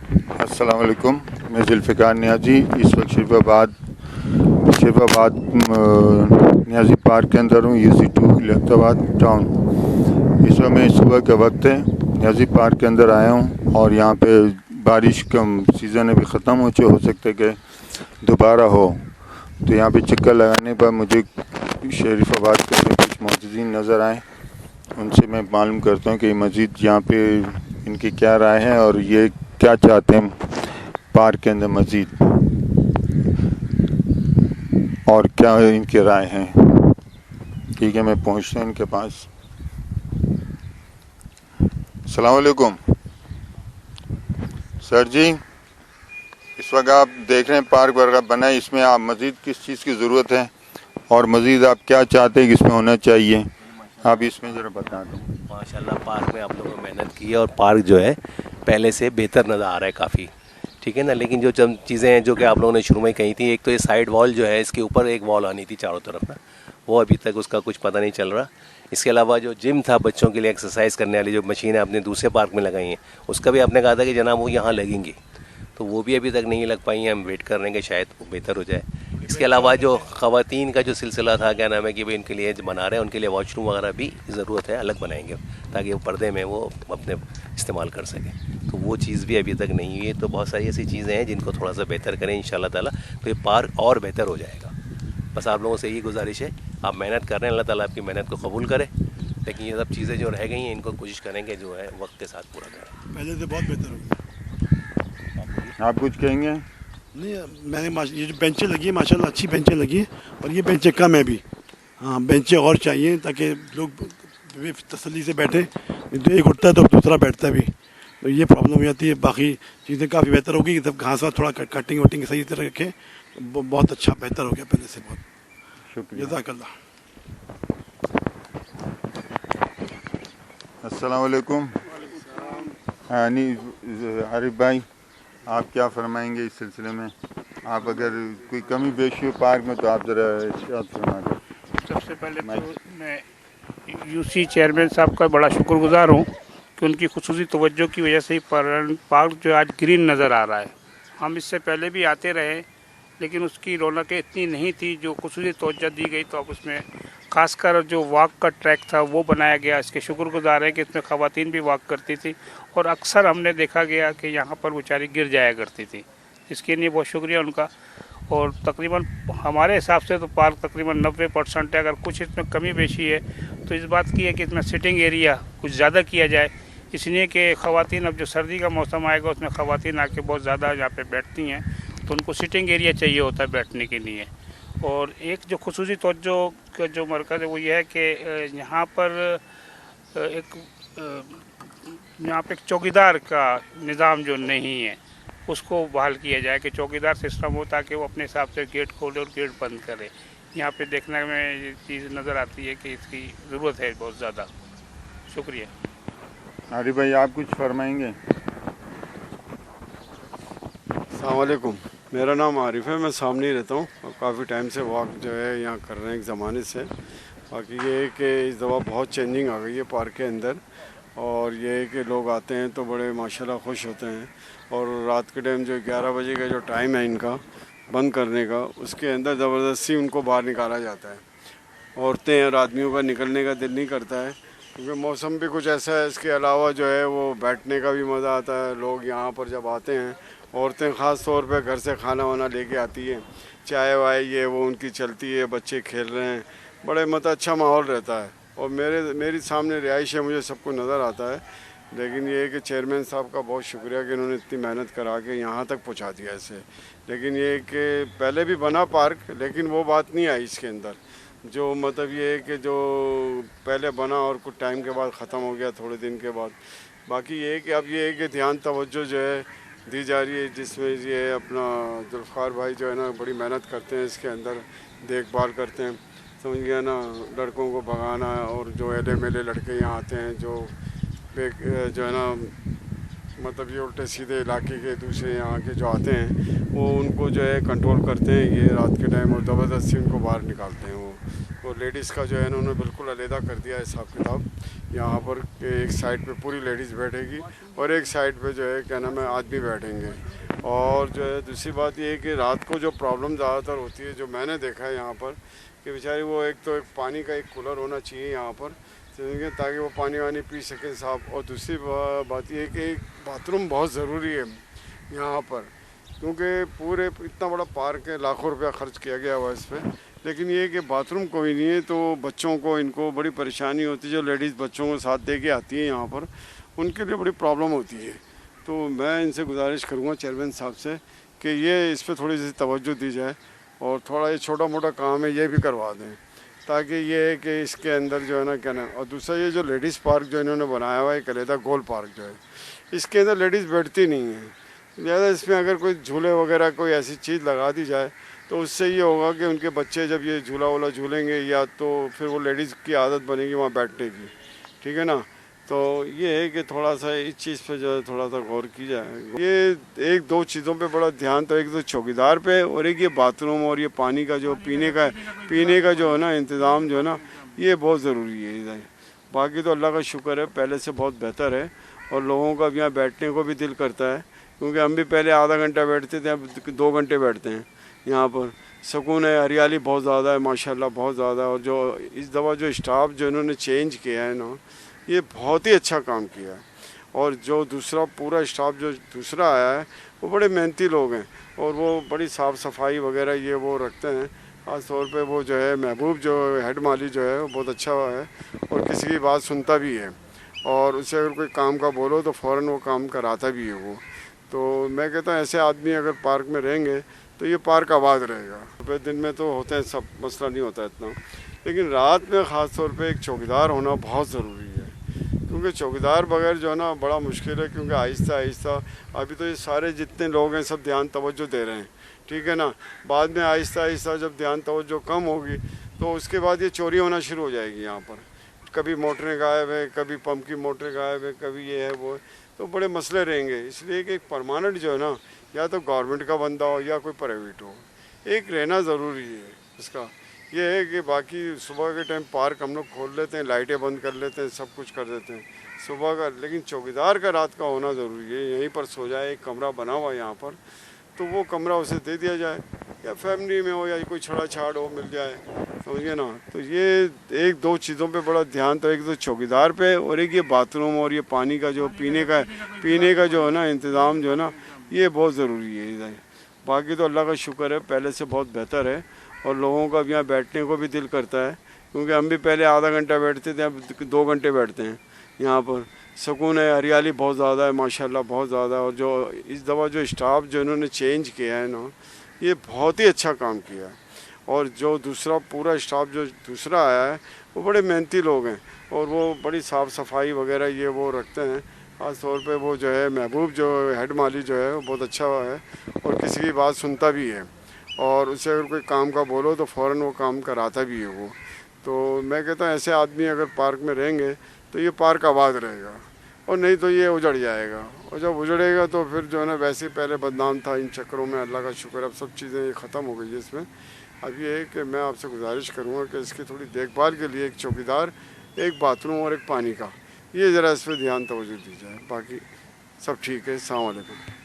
अस्सलाम वालेकुम। मैं जुल्फ़िकार नियाज़ी इस वक्त शरीफाबाद नियाज़ी पार्क के अंदर हूँ, UC2 इलाहाबाद टाउन। इस वक्त मैं सुबह का वक्त है, नियाज़ी पार्क के अंदर आया हूँ और यहाँ पे बारिश का सीज़न अभी ख़त्म हो सकता है कि दोबारा हो, तो यहाँ पे चक्कर लगाने पर मुझे शरीफाबाद के कुछ मोअज़्ज़िज़ीन नज़र आए। उनसे मैं मालूम करता हूँ कि मज़ीद यहाँ पे इनकी क्या राय है और ये क्या चाहते हैं पार्क के अंदर मज़ीद, और क्या इनकी राय है। ठीक है, मैं पहुँचता हूँ इनके पास। अस्सलाम वालेकुम सर जी, इस वक्त आप देख रहे हैं पार्क वगैरह बना है, इसमें आप मज़ीद किस चीज़ की ज़रूरत है और मज़ीद आप क्या चाहते हैं कि इसमें होना चाहिए, आप इसमें ज़रा बता दो। माशाल्लाह पार्क में आप लोगों ने मेहनत की है और पार्क जो है पहले से बेहतर नज़र आ रहा है काफ़ी, ठीक है ना। लेकिन जो चंद चीज़ें हैं जो कि आप लोगों ने शुरू में कही थी, एक तो ये साइड वॉल जो है, इसके ऊपर एक वॉल आनी थी चारों तरफ ना, वो अभी तक उसका कुछ पता नहीं चल रहा। इसके अलावा जो जिम था बच्चों के लिए एक्सरसाइज करने वाली जो मशीनें आपने दूसरे पार्क में लगाई हैं, उसका भी आपने कहा था कि जनाब वो यहाँ लगेंगी, तो वो भी अभी तक नहीं लग पाई हैं। हम वेट कर रहे हैं कि शायद वो बेहतर हो जाए। इसके अलावा जो ख़वातीन का जो सिलसिला था, क्या नाम है कि भाई इनके लिए जो बना रहे हैं उनके लिए वॉशरूम वगैरह भी ज़रूरत है, अलग बनाएंगे ताकि वो पर्दे में वो अपने इस्तेमाल कर सकें, तो वो चीज़ भी अभी तक नहीं हुई है। तो बहुत सारी ऐसी चीज़ें हैं जिनको थोड़ा सा बेहतर करें इंशाल्लाह ताला, तो ये पार्क और बेहतर हो जाएगा। बस आप लोगों से यही गुजारिश है, आप मेहनत कर रहे हैं, अल्लाह ताला आपकी मेहनत को कबूल करे, लेकिन ये सब चीज़ें जो रह गई हैं इनको कोशिश करेंगे जो है वक्त के साथ पूरा करें। पहले से बहुत बेहतर होगी। आप कुछ कहेंगे? नहीं, मैंने ये जो बेंचें लगी हैं माशाल्लाह अच्छी बेंचें लगी हैं, और ये बेंचें कम है भी। हाँ, बेंचें और चाहिए ताकि लोग तसल्ली से बैठें, तो एक उठता है तो दूसरा बैठता है भी, तो ये प्रॉब्लम हो जाती है। बाकी चीज़ें काफ़ी बेहतर होगी, सब घास वास थोड़ा कटिंग वटिंग सही तरह रखें, बहुत अच्छा बेहतर हो गया पहले से बहुत। शुक्रिया, जज़ाकल्लाह। अस्सलाम वालेकुम। आरिफ भाई, आप क्या फरमाएंगे इस सिलसिले में? आप अगर कोई कमी पेशी हो पार्क में तो आप ज़रा इरशाद फरमा दें। सबसे पहले तो मैं UC चेयरमैन साहब का बड़ा शुक्रगुजार हूँ कि उनकी खुसूसी तवज्जो की वजह से ही पार्क जो आज ग्रीन नज़र आ रहा है। हम इससे पहले भी आते रहे, लेकिन उसकी रौनकें इतनी नहीं थी जो खुसूसी तवज्जो दी गई, तो अब उसमें खासकर जो वॉक का ट्रैक था वो बनाया गया। इसके शुक्रगुजार है कि इसमें ख़वातीन भी वॉक करती थी, और अक्सर हमने देखा गया कि यहाँ पर बेचारी गिर जाया करती थी। इसके लिए बहुत शुक्रिया उनका। और तकरीबन हमारे हिसाब से तो पार्क तकरीबन 90% है। अगर कुछ इसमें कमी बेशी है तो इस बात की है कि इसमें सिटिंग एरिया कुछ ज़्यादा किया जाए, इसलिए कि ख़वातीन, अब जो सर्दी का मौसम आएगा उसमें ख़वातीन आके बहुत ज़्यादा यहाँ पे बैठती हैं, तो उनको सिटिंग एरिया चाहिए होता है बैठने के लिए। और एक जो खुसूसी तवज्जो का जो मरकज़ है वो ये है कि यहाँ पर एक चौकीदार का निज़ाम जो नहीं है उसको बहाल किया जाए, कि चौकीदार सिस्टम हो ताकि वो अपने हिसाब से गेट खोले और गेट बंद करे। यहाँ पे देखने में ये चीज़ नज़र आती है कि इसकी ज़रूरत है बहुत ज़्यादा। शुक्रिया। आरिफ भाई, आप कुछ फरमाएंगे? अस्सलाम वालेकुम, मेरा नाम आरिफ है, मैं सामने ही रहता हूँ और काफ़ी टाइम से वॉक जो है यहाँ कर रहे हैं एक ज़माने से। बाकी ये है कि इस दफ़ा बहुत चेंजिंग आ गई है पार्क के अंदर, और ये है कि लोग आते हैं तो बड़े माशाल्लाह खुश होते हैं। और रात के टाइम जो 11 बजे का जो टाइम है इनका बंद करने का, उसके अंदर ज़बरदस्ती उनको बाहर निकाला जाता है। औरतें और आदमियों का निकलने का दिल नहीं करता है, क्योंकि मौसम भी कुछ ऐसा है। इसके अलावा जो है वो बैठने का भी मज़ा आता है। लोग यहाँ पर जब आते हैं, औरतें ख़ास तौर पे घर से खाना वाना लेके आती हैं, चाय वाय ये वो उनकी चलती है, बच्चे खेल रहे हैं, बड़े मतलब अच्छा माहौल रहता है। और मेरी सामने रिहाइश है, मुझे सब कुछ नज़र आता है। लेकिन ये है कि चेयरमैन साहब का बहुत शुक्रिया कि इन्होंने इतनी मेहनत करा के यहाँ तक पहुँचा दिया इसे। लेकिन ये है कि पहले भी बना पार्क, लेकिन वो बात नहीं आई इसके अंदर, जो मतलब ये है कि जो पहले बना और कुछ टाइम के बाद ख़त्म हो गया, थोड़े दिन के बाद। बाकी ये है कि अब ये है कि ध्यान तवज्जो जो है दी जा रही है, जिसमें ये अपना जुल्फ़िकार भाई जो है ना बड़ी मेहनत करते हैं, इसके अंदर देखभाल करते हैं, समझ गया ना। लड़कों को भगाना, और जो एले मेले लड़के यहाँ आते हैं जो है ना मतलब ये उल्टे सीधे इलाके के दूसरे यहाँ के जो आते हैं, वो उनको जो है कंट्रोल करते हैं ये रात के टाइम, और ज़बरदस्ती उनको बाहर निकालते हैं वो। वो लेडीज़ का जो है इन्होंने बिल्कुल अलहदा कर दिया है हिसाब किताब यहाँ पर कि एक साइड पे पूरी लेडीज़ बैठेगी और एक साइड पे जो है क्या नाम है आदमी बैठेंगे। और जो है दूसरी बात ये है कि रात को जो प्रॉब्लम ज़्यादातर होती है जो मैंने देखा है यहाँ पर कि बेचारी वो एक तो एक पानी का एक कूलर होना चाहिए यहाँ पर ताकि वो पानी वानी पी सकें साहब। और दूसरी बात ये है कि एक बाथरूम बहुत ज़रूरी है यहाँ पर क्योंकि पूरे इतना बड़ा पार्क है, लाखों रुपया खर्च किया गया हुआ इस पर, लेकिन ये है कि बाथरूम कोई नहीं है तो बच्चों को इनको बड़ी परेशानी होती है। जो लेडीज़ बच्चों को साथ दे के आती है यहाँ पर उनके लिए बड़ी प्रॉब्लम होती है। तो मैं इनसे गुजारिश करूँगा चेयरमैन साहब से कि ये इस पर थोड़ी सी तवज्जो दी जाए और थोड़ा ये छोटा मोटा काम है ये भी करवा दें ताकि ये है कि इसके अंदर जो है ना क्या नाम। और दूसरा ये जो लेडीज़ पार्क जो इन्होंने बनाया हुआ है एक अलहदा गोल पार्क जो है इसके अंदर लेडीज़ बैठती नहीं है ज़्यादा। इसमें अगर कोई झूले वगैरह कोई ऐसी चीज़ लगा दी जाए तो उससे ये होगा कि उनके बच्चे जब ये झूला वूला झूलेंगे या तो फिर वो लेडीज़ की आदत बनेगी वहाँ बैठने की, ठीक है ना। तो ये है कि थोड़ा सा इस चीज़ पे जो है थोड़ा सा गौर की जाए। ये एक दो चीज़ों पे बड़ा ध्यान तो एक तो चौकीदार पे और एक ये बाथरूम और ये पानी का जो पीने का जो है ना इंतज़ाम जो है ना ये बहुत ज़रूरी है इधर। बाकी तो अल्लाह का शुक्र है पहले से बहुत बेहतर है और लोगों का भी यहाँ बैठने को भी दिल करता है क्योंकि हम भी पहले आधा घंटा बैठते थे अब 2 घंटे बैठते हैं यहाँ पर। सुकून है, हरियाली बहुत ज़्यादा है माशाल्लाह बहुत ज़्यादा। और जो इस दफ़ा जो स्टाफ जो इन्होंने चेंज किया है ना ये बहुत ही अच्छा काम किया है। और जो दूसरा पूरा स्टाफ जो दूसरा आया है वो बड़े मेहनती लोग हैं और वो बड़ी साफ़ सफाई वगैरह ये वो रखते हैं। ख़ास तौर पे वो जो है महबूब जो हेड माली जो है वो बहुत अच्छा है और किसी की बात सुनता भी है और उससे अगर कोई काम का बोलो तो फ़ौरन वो काम कराता भी है वो। तो मैं कहता हूँ ऐसे आदमी अगर पार्क में रहेंगे तो ये पार्क आबाद रहेगा। दिन में तो होते हैं सब मसला नहीं होता इतना, लेकिन रात में ख़ास तौर पे एक चौकीदार होना बहुत ज़रूरी है क्योंकि चौकीदार बगैर जो है ना बड़ा मुश्किल है क्योंकि आहिस्ता आहिस्ता अभी तो ये सारे जितने लोग हैं सब ध्यान तवज्जो दे रहे हैं, ठीक है ना। बाद में आहिस्ता आहिस्ता जब ध्यान तवज्जो कम होगी तो उसके बाद ये चोरी होना शुरू हो जाएगी यहाँ पर। कभी मोटरें गायब है, कभी पंप की मोटरें गायब है, कभी ये है वो है, तो बड़े मसले रहेंगे। इसलिए कि एक परमानेंट जो है ना या तो गवर्नमेंट का बंदा हो या कोई प्राइवेट हो एक रहना ज़रूरी है इसका। ये है कि बाकी सुबह के टाइम पार्क हम लोग खोल लेते हैं, लाइटें बंद कर लेते हैं, सब कुछ कर देते हैं सुबह का, लेकिन चौकीदार का रात का होना ज़रूरी है। यहीं पर सो जाए, एक कमरा बना हुआ यहाँ पर तो वो कमरा उसे दे दिया जाए या फैमिली में हो या कोई छड़ा छाड़ हो मिल जाए, समझिए ना। तो ये एक दो चीज़ों पे बड़ा ध्यान तो एक तो चौकीदार पे और एक ये बाथरूम और ये पानी का जो पीने का जो है ना इंतज़ाम जो है ना ये बहुत ज़रूरी है इधर। बाकी तो अल्लाह का शुक्र है पहले से बहुत बेहतर है और लोगों का भी यहाँ बैठने को भी दिल करता है क्योंकि हम भी पहले आधा घंटा बैठते थे अब 2 घंटे बैठते हैं यहाँ पर। सुकून है, हरियाली बहुत ज़्यादा है माशाल्लाह बहुत ज़्यादा। और जो इस दफ़ा जो स्टाफ जो इन्होंने चेंज किया है ना ये बहुत ही अच्छा काम किया है। और जो दूसरा पूरा स्टाफ जो दूसरा आया है वो बड़े मेहनती लोग हैं और वो बड़ी साफ़ सफाई वगैरह ये वो रखते हैं। ख़ास तौर पे वो जो है महबूब जो हेड माली जो है वो बहुत अच्छा है और किसी की बात सुनता भी है और उससे अगर कोई काम का बोलो तो फ़ौरन वो काम कराता भी है वो। तो मैं कहता हूँ ऐसे आदमी अगर पार्क में रहेंगे तो ये पार्क आबाद रहेगा और नहीं तो ये उजड़ जाएगा। और जब उजड़ेगा तो फिर जो है ना वैसे ही पहले बदनाम था इन चक्करों में, अल्लाह का शुक्र अब सब चीज़ें ये ख़त्म हो गई है इसमें। अब ये है कि मैं आपसे गुजारिश करूँगा कि इसकी थोड़ी देखभाल के लिए एक चौकीदार, एक बाथरूम और एक पानी का ये ज़रा इस पर ध्यान तवज्जो दी जाए। बाकी सब ठीक है। अस्सलाम वालेकुम।